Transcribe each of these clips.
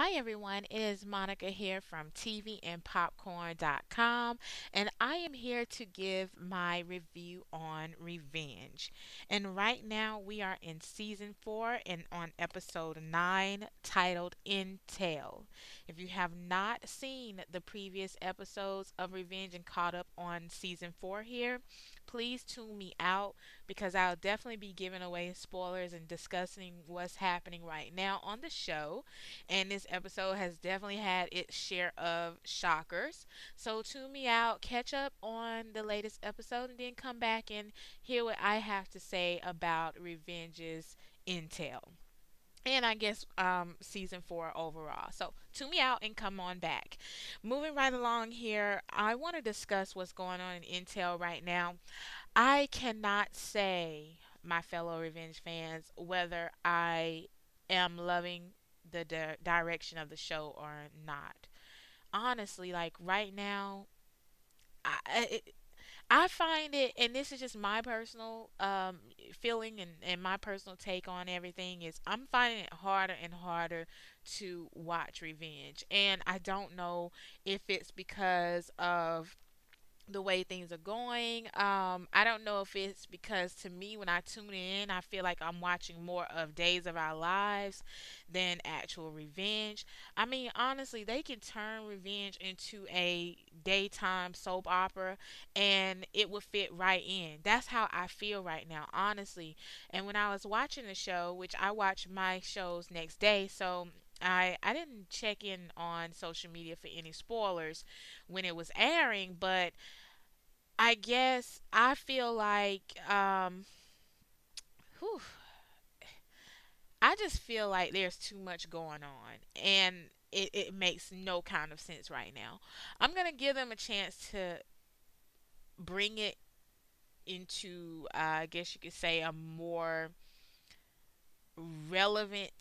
Hi everyone, it is Monica here from TVandPopcorn.com, and I am here to give my review on Revenge. And right now we are in season 4 and on episode 9 titled Intel. If you have not seen the previous episodes of Revenge and caught up on season 4 here, please tune me out because I'll definitely be giving away spoilers and discussing what's happening right now on the show. And this episode has definitely had its share of shockers. So tune me out, catch up on the latest episode, and then come back and hear what I have to say about Revenge's Intel. And I guess season 4 overall. So tune me out and come on back. Moving right along here, I want to discuss what's going on in Intel right now. I cannot say, my fellow Revenge fans, whether I am loving the direction of the show or not. Honestly, like right now, I find it, and this is just my personal feeling and my personal take on everything, is I'm finding it harder and harder to watch Revenge. And I don't know if it's because of the way things are going. I don't know if it's because to me, when I tune in, I feel like I'm watching more of Days of Our Lives than actual Revenge. I mean, honestly, they can turn Revenge into a daytime soap opera and it would fit right in. That's how I feel right now, honestly. And when I was watching the show, which I watch my shows next day, so I didn't check in on social media for any spoilers when it was airing, but I guess I feel like whew, I just feel like there's too much going on and it makes no kind of sense right now. I'm gonna give them a chance to bring it into I guess you could say a more relevant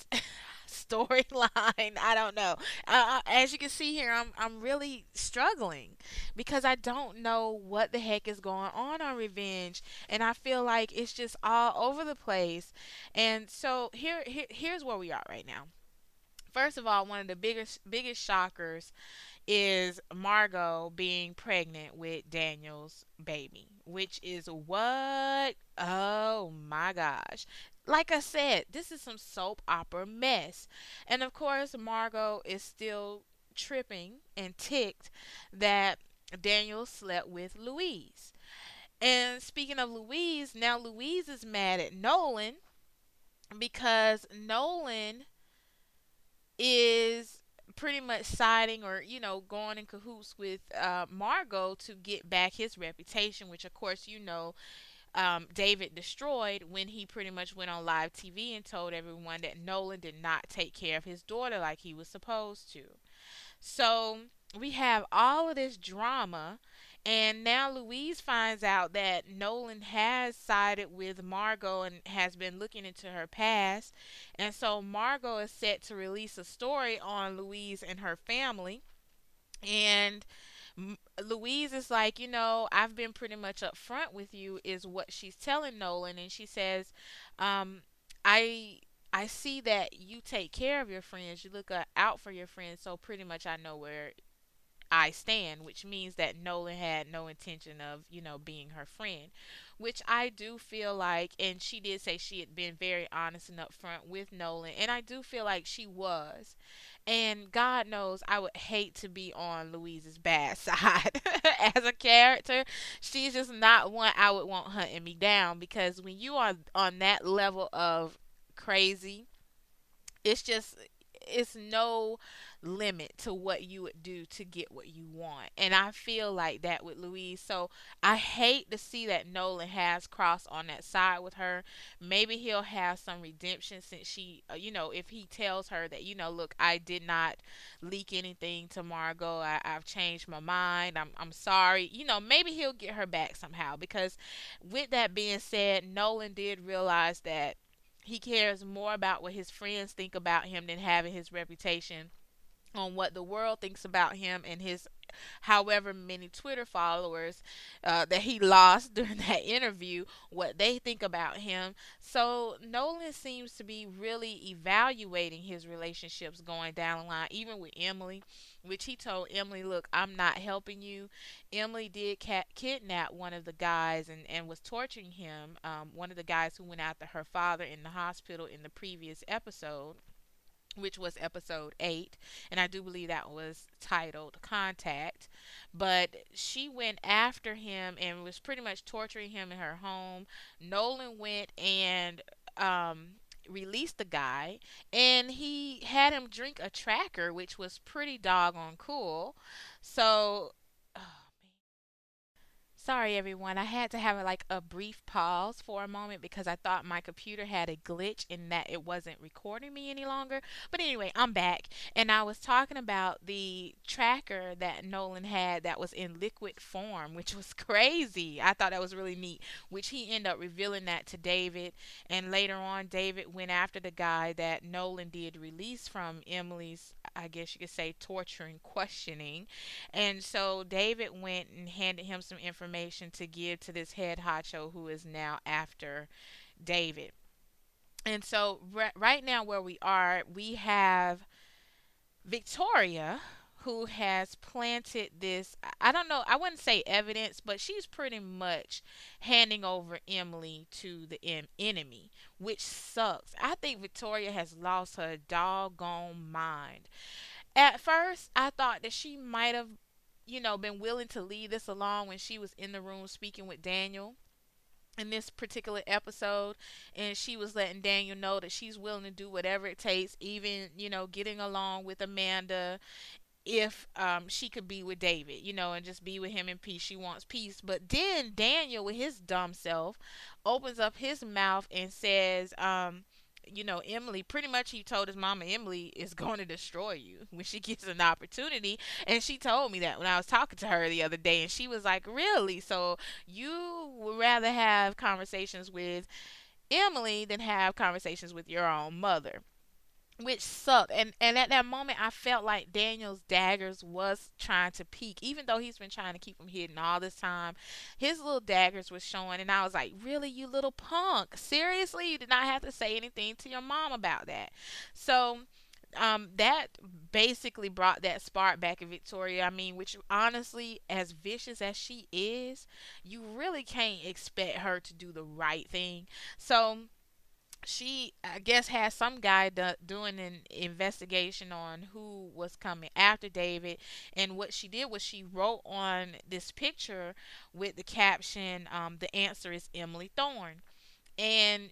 storyline. I don't know. As you can see here, I'm really struggling because I don't know what the heck is going on Revenge, and I feel like it's just all over the place. And so here's where we are right now. First of all, one of the biggest shockers is Margot being pregnant with Daniel's baby, which is what? Oh my gosh. Like I said, this is some soap opera mess. And of course, Margot is still tripping and ticked that Daniel slept with Louise. And speaking of Louise, now Louise is mad at Nolan because Nolan is pretty much siding or going in cahoots with Margot to get back his reputation, which of course David destroyed when he pretty much went on live TV and told everyone that Nolan did not take care of his daughter like he was supposed to. So we have all of this drama, and now Louise finds out that Nolan has sided with Margot and has been looking into her past. And so Margot is set to release a story on Louise and her family. And Louise is like, I've been pretty much upfront with you, is what she's telling Nolan. And she says, um, I. I see that you take care of your friends. You look out for your friends. So pretty much I know where I stand, which means that Nolan had no intention of, being her friend, which I do feel like, and she did say she had been very honest and upfront with Nolan, and I do feel like she was. And God knows I would hate to be on Louise's bad side as a character. She's just not one I would want hunting me down because when you are on that level of crazy, it's just it's no limit to what you would do to get what you want. And I feel like that with Louise. So I hate to see that Nolan has crossed on that side with her. Maybe he'll have some redemption since she, if he tells her that, look, I did not leak anything to Margot. I've changed my mind. I'm sorry. Maybe he'll get her back somehow. Because with that being said, Nolan did realize that he cares more about what his friends think about him than having his reputation on what the world thinks about him and his however many Twitter followers that he lost during that interview, what they think about him. So Nolan seems to be really evaluating his relationships going down the line, even with Emily, which he told Emily, "Look, I'm not helping you." Emily did kidnap one of the guys and was torturing him. One of the guys who went after her father in the hospital in the previous episode, which was episode 8, and I do believe that was titled Contact. But she went after him and was pretty much torturing him in her home. Nolan went and released the guy, and he had him drink a tracker, which was pretty doggone cool. So sorry, everyone. I had to have like a brief pause for a moment because I thought my computer had a glitch in that it wasn't recording me any longer. But anyway, I'm back, and I was talking about the tracker that Nolan had that was in liquid form, which was crazy. I thought that was really neat, which he ended up revealing that to David, and later on, David went after the guy that Nolan did release from Emily's, I guess you could say, torturing questioning. And so David went and handed him some information to give to this head honcho who is now after David. And so right now where we are, we have Victoria who has planted this, I don't know, I wouldn't say evidence, but she's pretty much handing over Emily to the enemy, which sucks. I think Victoria has lost her doggone mind. At first, I thought that she might have, been willing to leave this alone when she was in the room speaking with Daniel in this particular episode, and she was letting Daniel know that she's willing to do whatever it takes, even, getting along with Amanda if she could be with David, and just be with him in peace. She wants peace. But then Daniel, with his dumb self, opens up his mouth and says, Emily, pretty much he told his mama Emily is going to destroy you when she gets an opportunity. And she told me that when I was talking to her the other day, and she was like, really? So you would rather have conversations with Emily than have conversations with your own mother, which sucked. And at that moment I felt like Daniel's daggers was trying to peak, even though he's been trying to keep them hidden all this time. His little daggers was showing, and I was like, really, you little punk, seriously, you did not have to say anything to your mom about that. So that basically brought that spark back in Victoria. I mean, which honestly, as vicious as she is, you really can't expect her to do the right thing. So she, I guess, had some guy doing an investigation on who was coming after David, and what she did was she wrote on this picture with the caption, "The answer is Emily Thorne," and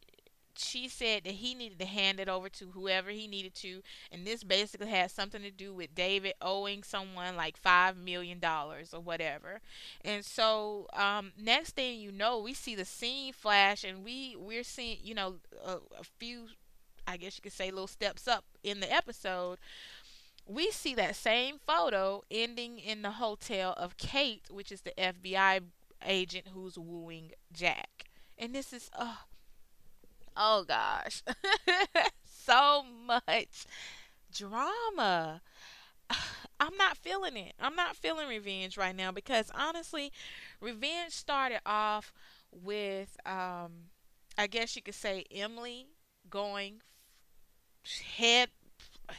she said that he needed to hand it over to whoever he needed to, and this basically had something to do with David owing someone like $5 million or whatever. And so next thing you know, we see the scene flash, and we're seeing, a few, I guess you could say, little steps up in the episode. We see that same photo ending in the hotel of Kate, which is the FBI agent who's wooing Jack. And this is, oh gosh, so much drama. I'm not feeling it. I'm not feeling revenge right now because honestly, revenge started off with, I guess you could say, Emily going head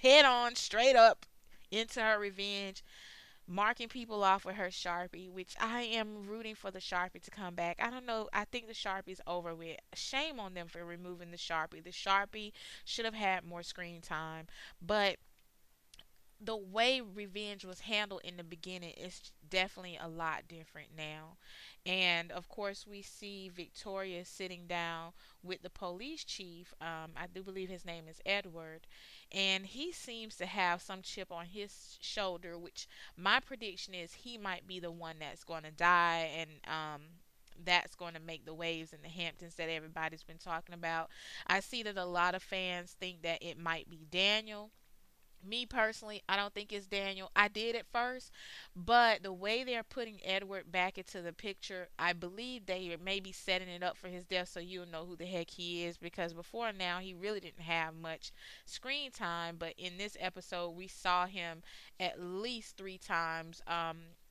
head on straight up into her revenge, marking people off with her Sharpie, which I am rooting for the Sharpie to come back. I don't know. I think the Sharpie's over with. Shame on them for removing the Sharpie. The Sharpie should have had more screen time. But the way revenge was handled in the beginning is definitely a lot different now. And of course, we see Victoria sitting down with the police chief. I do believe his name is Edward, and he seems to have some chip on his shoulder, which my prediction is he might be the one that's going to die, and that's going to make the waves in the Hamptons that everybody's been talking about. I see that a lot of fans think that it might be Daniel, Me personally, I don't think it's Daniel. I did at first, but the way they're putting Edward back into the picture, I believe they are maybe setting it up for his death so you'll know who the heck he is, because before now he really didn't have much screen time, but in this episode we saw him at least 3 times.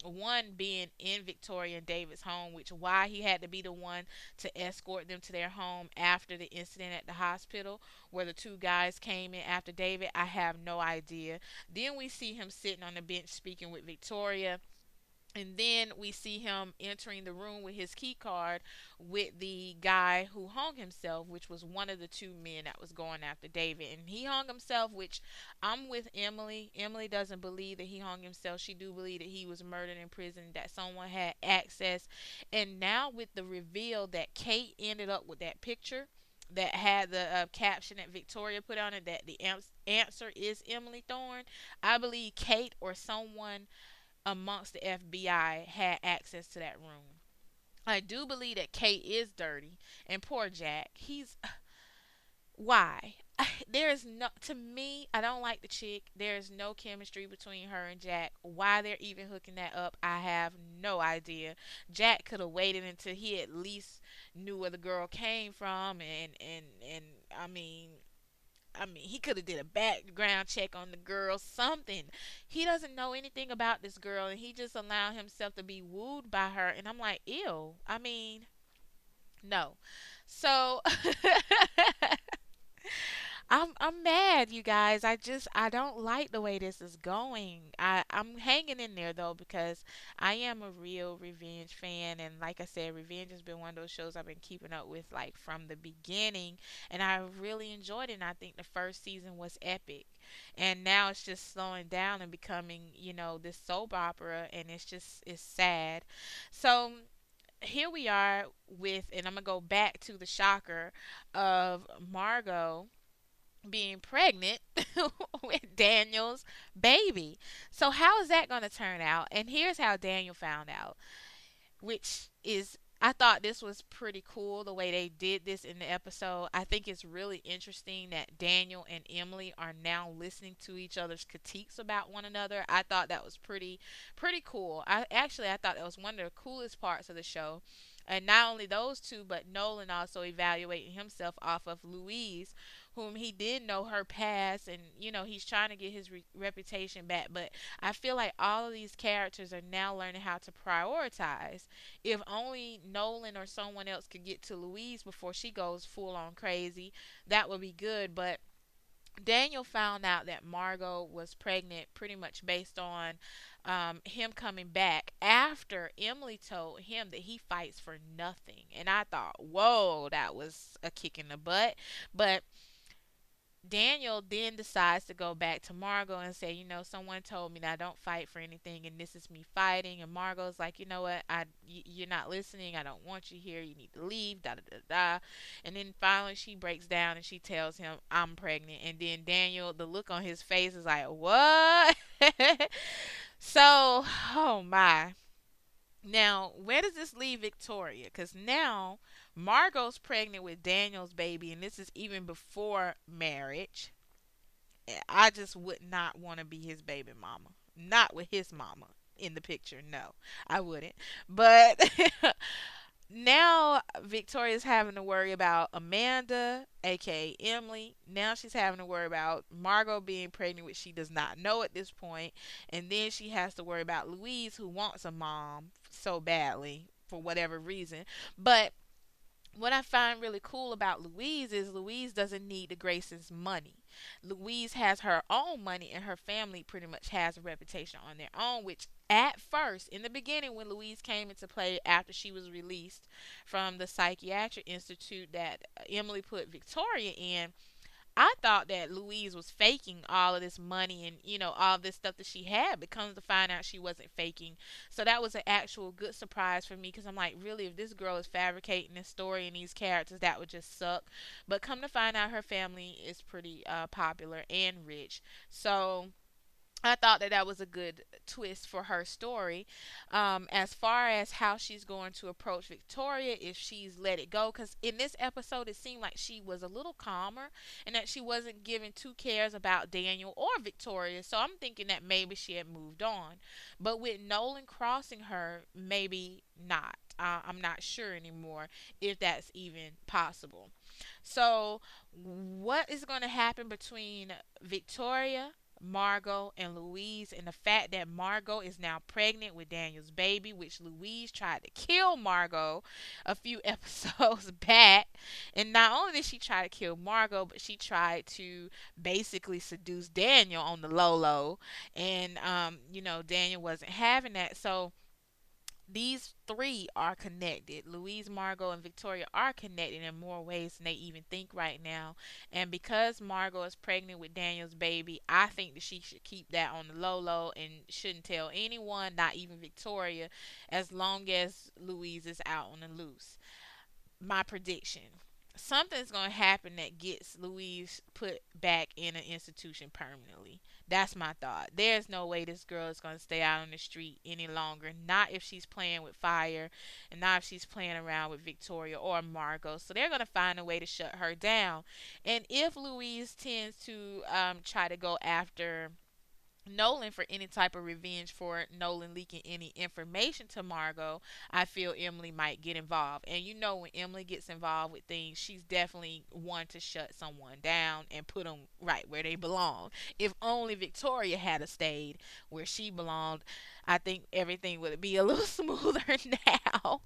One being in Victoria and David's home, which why he had to be the one to escort them to their home after the incident at the hospital where the two guys came in after David, I have no idea. Then we see him sitting on the bench speaking with Victoria. And then we see him entering the room with his key card with the guy who hung himself, which was one of the two men that was going after David. And he hung himself, which I'm with Emily. Emily doesn't believe that he hung himself. She do believe that he was murdered in prison, that someone had access. And now with the reveal that Kate ended up with that picture that had the caption that Victoria put on it, that the answer is Emily Thorne, I believe Kate or someone amongst the FBI had access to that room. I do believe that Kate is dirty, and poor Jack. He's why? There is no, to me, I don't like the chick. There is no chemistry between her and Jack. Why they're even hooking that up, I have no idea. Jack could have waited until he at least knew where the girl came from, and he could have did a background check on the girl, something. He doesn't know anything about this girl, and he just allowed himself to be wooed by her. And I'm like, ew. No. So I'm mad, you guys. I don't like the way this is going. I'm hanging in there though because I am a real Revenge fan, and like I said, Revenge has been one of those shows I've been keeping up with like from the beginning, and I really enjoyed it. And I think the first season was epic, and now it's just slowing down and becoming this soap opera, and it's sad. So here we are with, and I'm gonna go back to the shocker of Margot being pregnant with Daniel's baby. So how is that going to turn out? And here's how Daniel found out, which is, I thought this was pretty cool the way they did this in the episode. I think it's really interesting that Daniel and Emily are now listening to each other's critiques about one another. I thought that was pretty cool. I thought that was one of the coolest parts of the show. And not only those two, but Nolan also evaluating himself off of Louise, whom he did know her past, and he's trying to get his reputation back. But I feel like all of these characters are now learning how to prioritize. If only Nolan or someone else could get to Louise before she goes full on crazy, that would be good. But Daniel found out that Margot was pregnant pretty much based on him coming back after Emily told him that he fights for nothing. And I thought, whoa, that was a kick in the butt. But Daniel then decides to go back to Margot and say, someone told me that I don't fight for anything, and this is me fighting. And Margot's like, you know what? You're not listening. I don't want you here. You need to leave. Da da da da. And then finally she breaks down and she tells him, I'm pregnant. And then Daniel, the look on his face is like, what? So, oh my. Now, where does this leave Victoria? Because now Margot's pregnant with Daniel's baby, and this is even before marriage. I just would not want to be his baby mama. Not with his mama in the picture. No, I wouldn't. But now Victoria's having to worry about Amanda, aka Emily. Now she's having to worry about Margot being pregnant, which she does not know at this point. And then she has to worry about Louise, who wants a mom so badly for whatever reason. But what I find really cool about Louise is Louise doesn't need the Grayson's money. Louise has her own money, and her family pretty much has a reputation on their own, which at first, in the beginning, when Louise came into play after she was released from the psychiatric institute that Emily put Victoria in, I thought that Louise was faking all of this money and all this stuff that she had, but comes to find out she wasn't faking. So that was an actual good surprise for me, because I'm like, really, if this girl is fabricating this story and these characters, that would just suck. But come to find out, her family is pretty popular and rich. So I thought that that was a good twist for her story. As far as how she's going to approach Victoria, if she's let it go, because in this episode it seemed like she was a little calmer and that she wasn't giving two cares about Daniel or Victoria. So I'm thinking that maybe she had moved on. But with Nolan crossing her, maybe not. I'm not sure anymore if that's even possible. So, what is going to happen between Victoria, Margot, and Louise, and the fact that Margot is now pregnant with Daniel's baby, which Louise tried to kill Margot a few episodes back. And not only did she try to kill Margot, but she tried to basically seduce Daniel on the low low. And, Daniel wasn't having that. So, these three are connected. Louise, Margot, and Victoria are connected in more ways than they even think right now. And because Margot is pregnant with Daniel's baby, I think that she should keep that on the low low and shouldn't tell anyone, not even Victoria, as long as Louise is out on the loose. My prediction: something's going to happen that gets Louise put back in an institution permanently. That's my thought. There's no way this girl is going to stay out on the street any longer. Not if she's playing with fire, and not if she's playing around with Victoria or Margot. So they're going to find a way to shut her down. And if Louise tends to try to go after Nolan for any type of revenge for Nolan leaking any information to Margot, I feel Emily might get involved. And when Emily gets involved with things, she's definitely one to shut someone down and put them right where they belong. If only Victoria had a stayed where she belonged, I think everything would be a little smoother now.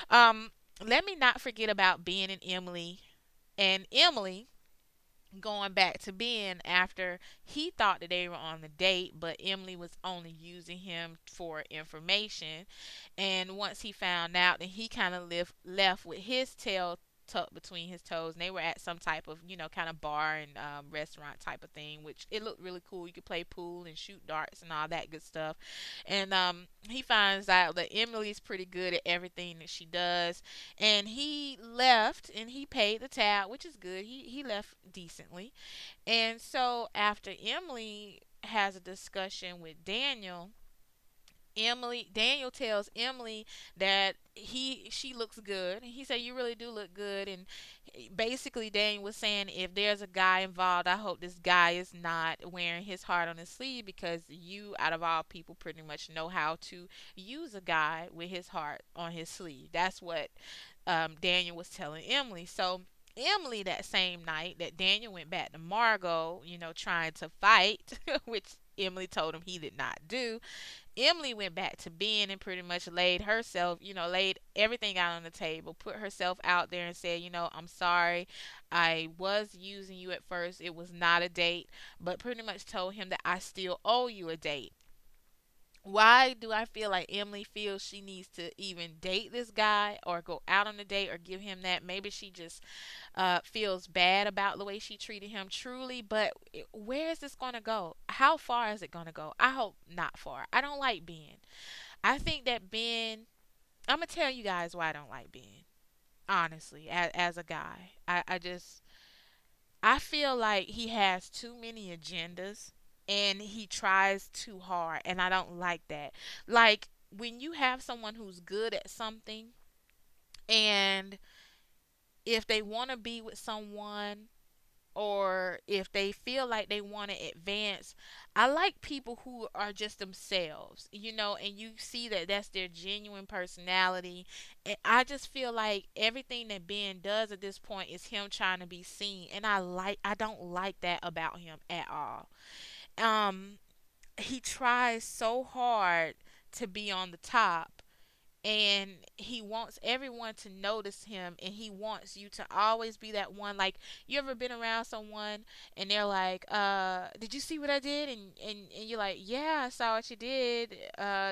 Um, Let me not forget about Ben and Emily. And Emily going back to Ben after he thought that they were on the date, but Emily was only using him for information. And once he found out, then he kind of left with his tail tucked between his toes, and they were at some type of kind of bar and restaurant type of thing, which it looked really cool. You could play pool and shoot darts and all that good stuff. And he finds out that Emily's pretty good at everything that she does, and he left and he paid the tab, which is good. He left decently. And so after Emily has a discussion with Daniel tells Emily that she looks good. And he said, "You really do look good." And basically Daniel was saying, if there's a guy involved, I hope this guy is not wearing his heart on his sleeve, because you, out of all people, pretty much know how to use a guy with his heart on his sleeve. That's what Daniel was telling Emily. So Emily, that same night that Daniel went back to Margot, trying to fight, which Emily told him he did not do. Emily went back to Ben and pretty much laid herself, laid everything out on the table, put herself out there and said, "I'm sorry. I was using you at first. It was not a date," but pretty much told him that I still owe you a date. Why do I feel like Emily feels she needs to even date this guy or go out on a date or give him that? Maybe she just feels bad about the way she treated him truly, but where is this going to go? How far is it going to go? I hope not far. I don't like Ben. I think that Ben, I'm going to tell you guys why I don't like Ben. Honestly, as a guy, I feel like he has too many agendas and he tries too hard, and I don't like that. Like, when you have someone who's good at something, and if they want to be with someone, or if they feel like they want to advance, I like people who are just themselves, and you see that that's their genuine personality. And I just feel like everything that Ben does at this point is him trying to be seen, and I don't like that about him at all. um he tries so hard to be on the top, and he wants everyone to notice him, and he wants you to always be that one. Like, you ever been around someone and they're like, did you see what I did? And you're like, yeah, I saw what you did.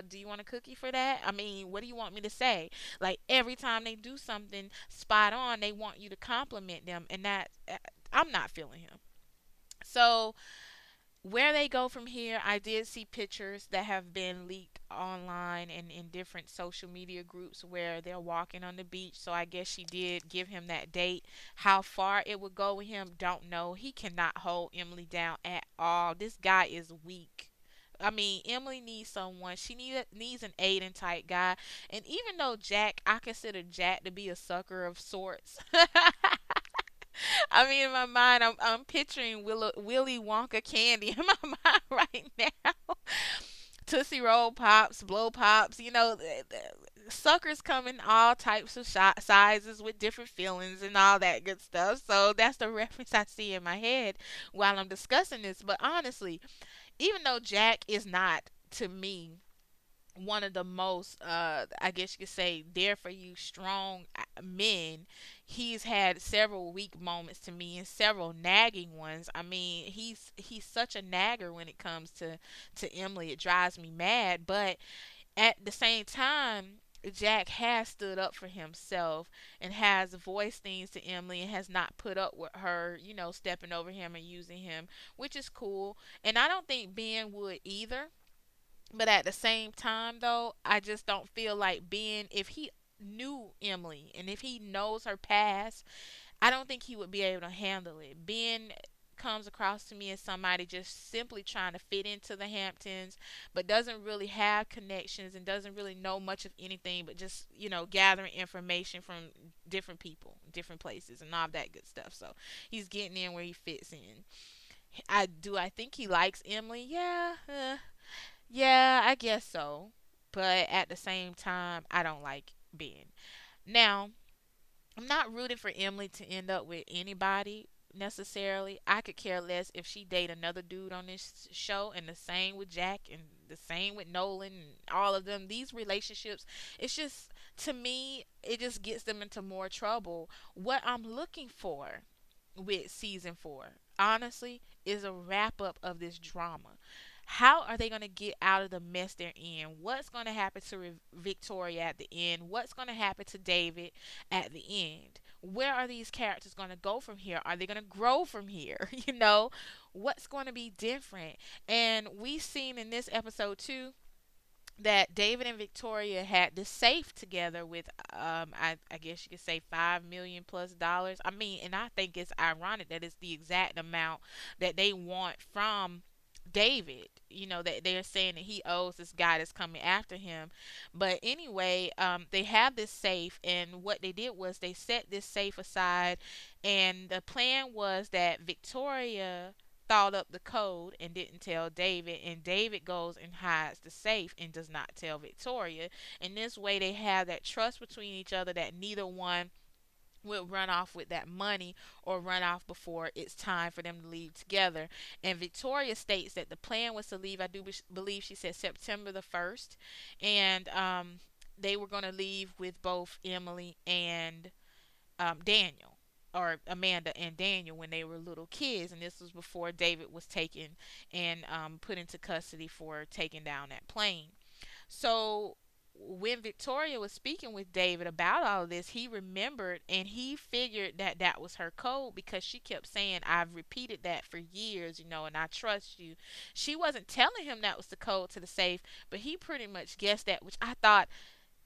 Do you want a cookie for that? I mean, what do you want me to say? Like, every time they do something spot on, they want you to compliment them, and that, I'm not feeling him. So where they go from here, I did see pictures that have been leaked online and in different social media groups where they're walking on the beach. So I guess she did give him that date. How far it would go with him, don't know. He cannot hold Emily down at all. This guy is weak. I mean, Emily needs someone. She needs an Aiden type guy. And even though Jack, I consider Jack to be a sucker of sorts. I mean, in my mind, I'm picturing Willy Wonka candy in my mind right now. Tootsie Roll Pops, Blow Pops, suckers come in all types of sizes with different feelings and all that good stuff. So that's the reference I see in my head while I'm discussing this. But honestly, even though Jack is not, to me, one of the most I guess you could say there for you strong men, he's had several weak moments to me and several nagging ones. I mean, he's such a nagger when it comes to Emily. It drives me mad, but at the same time, Jack has stood up for himself and has voiced things to Emily and has not put up with her, stepping over him and using him, which is cool. And I don't think Ben would either, but at the same time, though, I just don't feel like Ben, if he knew Emily and if he knows her past, I don't think he would be able to handle it. Ben comes across to me as somebody just simply trying to fit into the Hamptons, but doesn't really have connections and doesn't really know much of anything, but just, gathering information from different people, different places, and all that good stuff. So he's getting in where he fits in. I think he likes Emily? Yeah, yeah, I guess so. But at the same time, I don't like Ben. Now, I'm not rooting for Emily to end up with anybody necessarily. I could care less if she date another dude on this show, and the same with Jack, and the same with Nolan, and all of them. These relationships, it's just, to me, it just gets them into more trouble. What I'm looking for with season 4, honestly, is a wrap up of this drama. How are they going to get out of the mess they're in? What's going to happen to Victoria at the end? What's going to happen to David at the end? Where are these characters going to go from here? Are they going to grow from here? What's going to be different? And we seen in this episode too that David and Victoria had this safe together with I guess you could say $5 million plus dollars. I mean, and I think it's ironic that it's the exact amount that they want from David. That they're saying that he owes this guy that's coming after him. But anyway, they have this safe, and what they did was they set this safe aside, and the plan was that Victoria thought up the code and didn't tell David, and David goes and hides the safe and does not tell Victoria. In this way, they have that trust between each other that neither one will run off with that money or run off before it's time for them to leave together. And Victoria states that the plan was to leave, I do believe she said September the 1st, and they were going to leave with both Emily and Daniel, or Amanda and Daniel, when they were little kids, and this was before David was taken and put into custody for taking down that plane. So when Victoria was speaking with David about all of this, he remembered and he figured that that was her code, because she kept saying, "I've repeated that for years, and I trust you." She wasn't telling him that was the code to the safe, but he pretty much guessed that, which I thought,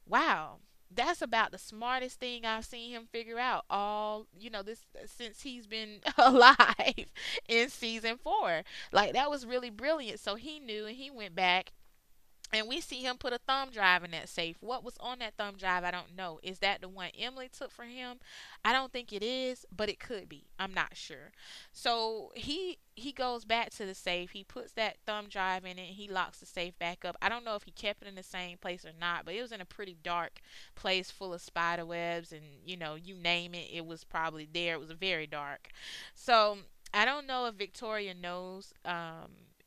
wow, that's about the smartest thing I've seen him figure out all, this since he's been alive in season 4. Like, that was really brilliant. So he knew, and he went back, and we see him put a thumb drive in that safe. What was on that thumb drive, I don't know. Is that the one Emily took for him? I don't think it is, but it could be. I'm not sure. So he goes back to the safe. He puts that thumb drive in it. And he locks the safe back up. I don't know if he kept it in the same place or not, but it was in a pretty dark place full of spider webs, and you name it, it was probably there. It was very dark. So I don't know if Victoria knows,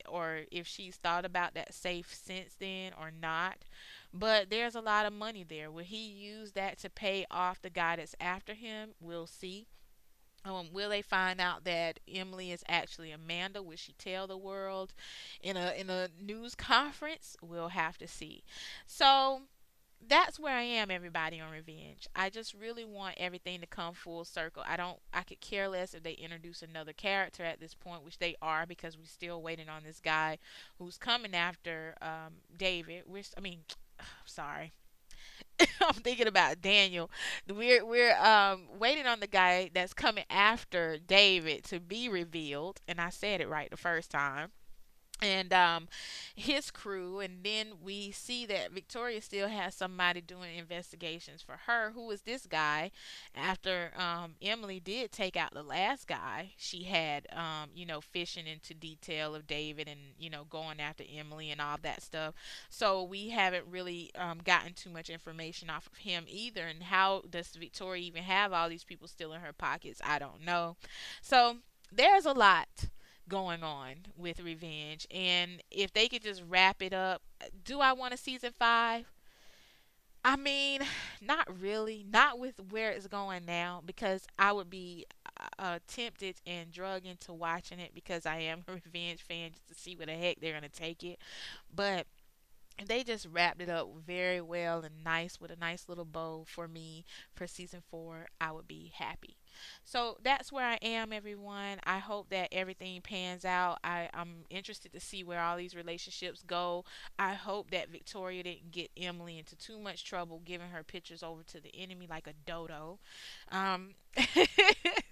or if she's thought about that safe since then or not. But there's a lot of money there. Will he use that to pay off the guy that's after him? We'll see. Will they find out that Emily is actually Amanda? Will she tell the world in a news conference? We'll have to see. So that's where I am, everybody, on Revenge. I just really want everything to come full circle. I could care less if they introduce another character at this point, which they are, because we're still waiting on this guy who's coming after David. Sorry. I'm thinking about Daniel. We're waiting on the guy that's coming after David to be revealed, and I said it right the first time. and his crew. And then we see that Victoria still has somebody doing investigations for her. Who is this guy? After Emily did take out the last guy, she had fishing into detail of David, and going after Emily and all that stuff. So we haven't really gotten too much information off of him either. And how does Victoria even have all these people still in her pockets? I don't know. So there's a lot going on with Revenge. And if they could just wrap it up, do I want a season 5? I mean, not really. Not with where it's going now, because I would be tempted and drug into watching it because I am a Revenge fan, just to see where the heck they're going to take it. But they just wrapped it up very well and nice, with a nice little bow for me for season 4. I would be happy. So that's where I am, everyone. I hope that everything pans out. I'm interested to see where all these relationships go. I hope that Victoria didn't get Emily into too much trouble giving her pictures over to the enemy like a dodo. um,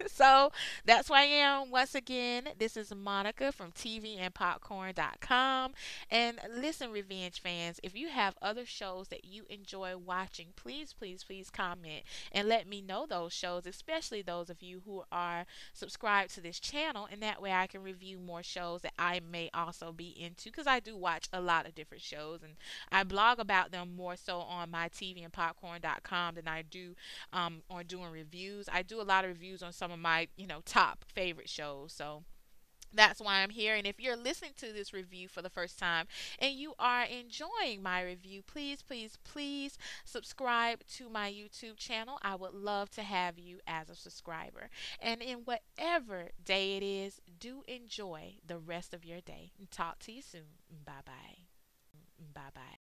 so that's where I am. Once again, this is Monica from TVandPopcorn.com. And listen, Revenge fans, if you have other shows that you enjoy watching, please, please, please comment and let me know those shows, especially those of you who are subscribed to this channel. And that way I can review more shows that I may also be into, because I do watch a lot of different shows, and I blog about them more so on my TVandPopcorn.com than I do on doing reviews. I do a lot of reviews on some of my, top favorite shows. So that's why I'm here. And if you're listening to this review for the first time and you are enjoying my review, please, please, please subscribe to my YouTube channel. I would love to have you as a subscriber. And in whatever day it is, do enjoy the rest of your day. Talk to you soon. Bye bye. Bye bye.